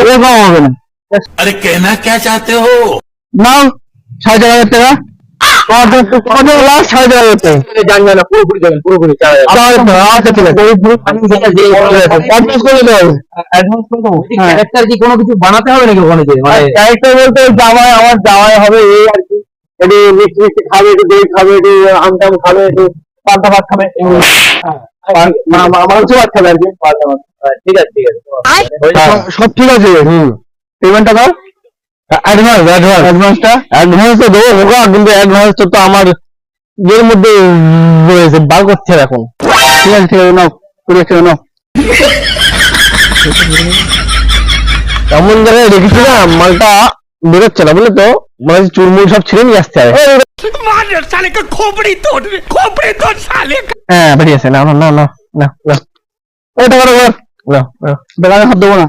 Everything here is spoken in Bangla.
এরকম হবে না। अरे कहना क्या चाहते हो? নাও 4,500 টাকা। কত লাস্ট 4,500 টাকা। জানবে না, পুরোপুরি যাবেন, পুরোপুরি 4,000। আচ্ছা ঠিক আছে। অ্যাডভান্স করে দিতে হবে। অ্যাডভান্স করে দেবো। হ্যাঁ। ক্যারেক্টার কি কোনো কিছু বানাতে হবে নাকি ওখানে যে মানে ক্যারেক্টার বলতে জামাই, আমার জামাই হবে এই আর কি। একটু মিষ্টি মিষ্টি খাবে, একটু দই খাবে, একটু আম টাম খাবে, একটু পান্তা ভাত খাবে, মাংস ভাত খাবে আর কি। পান্তা ভাত। ঠিক আছে ঠিক আছে। সব ঠিক আছে। পেমেন্টটা দাও। অ্যাডভান্স তো দেবো হোক, কিন্তু অ্যাডভান্স তো আমার এর মধ্যে রয়েছে, বার করতে হবে এখন। ঠিক আছে ঠিক আছে, নাও 20 টাকা নাও। এমন জায়গায় রেখেছি না, মালটা বেরোচ্ছে না, বুঝলে তো, মানে চুরমুল সব ছিঁড়ে নিয়ে আসতে হবে। হ্যাঁ বেরিয়েছে। না না না না না, এটা করো, না হাত দেবো না।